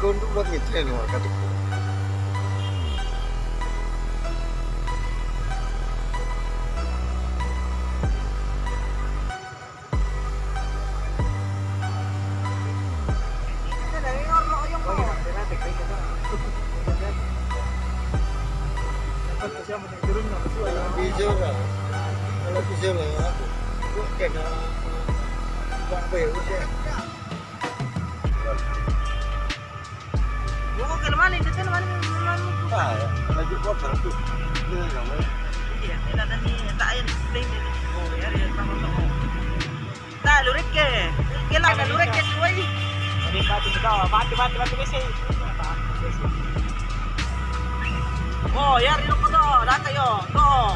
Untuk buat ngetrain kata. Hijau lah, kalau hijau lah aku kena bangkai udah. Buku ke mana itu kan mana Lagi kotor tuh. iya ada nih tak ayan display ni oh ya ya sama-sama tak lurik ke kila ada lurik ke tuai ini batu besi oh ya ini kok tuh data yo tuh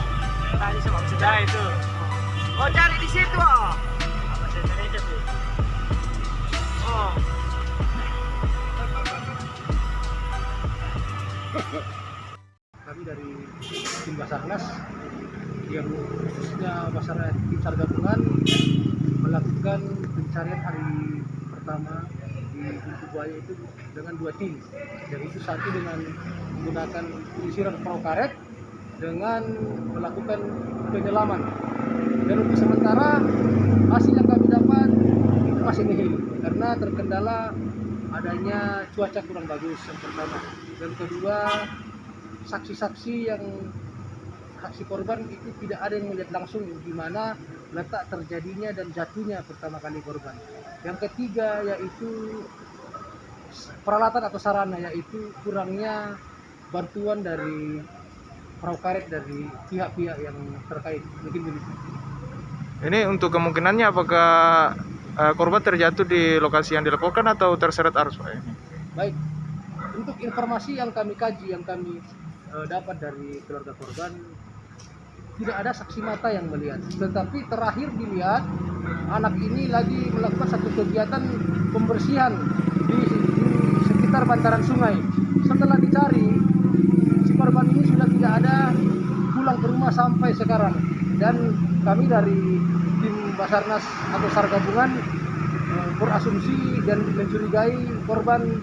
tadi sebab sejarah itu oh cari di situ oh apa sejarah itu oh kami dari tim Basarnas yang khususnya Basarnas tim SAR gabungan melakukan pencarian hari pertama di Buntu Buaya itu dengan 2 tim, yaitu satu dengan menggunakan penyisiran perahu karet dengan melakukan penyelaman. Dan untuk sementara hasil yang kami dapat itu masih nihil karena terkendala adanya cuaca kurang bagus yang pertama, dan kedua saksi-saksi yang saksi korban itu tidak ada yang melihat langsung di mana letak terjadinya dan jatuhnya pertama kali korban. Yang ketiga yaitu peralatan atau sarana, yaitu kurangnya bantuan dari perahu karet dari pihak-pihak yang terkait. Mungkin begitu. Ini untuk kemungkinannya apakah korban terjatuh di lokasi yang dilaporkan atau terseret arus, Pak? Baik, untuk informasi yang kami kaji, yang kami dapat dari keluarga korban, tidak ada saksi mata yang melihat. Tetapi terakhir dilihat anak ini lagi melakukan satu kegiatan pembersihan di sekitar bantaran sungai. Setelah dicari, si korban ini sudah tidak ada pulang ke rumah sampai sekarang. Dan kami dari tim Basarnas atau SAR gabungan berasumsi dan mencurigai korban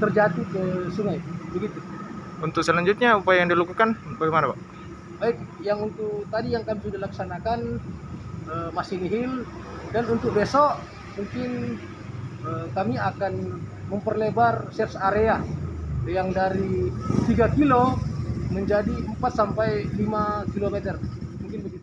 terjatuh ke sungai. Begitu. Untuk selanjutnya upaya yang dilakukan bagaimana, Pak? Baik, yang untuk tadi yang kami sudah laksanakan masih nihil, dan untuk besok mungkin kami akan memperlebar search area yang dari 3 kilo menjadi 4 sampai 5 kilometer. Mungkin begitu.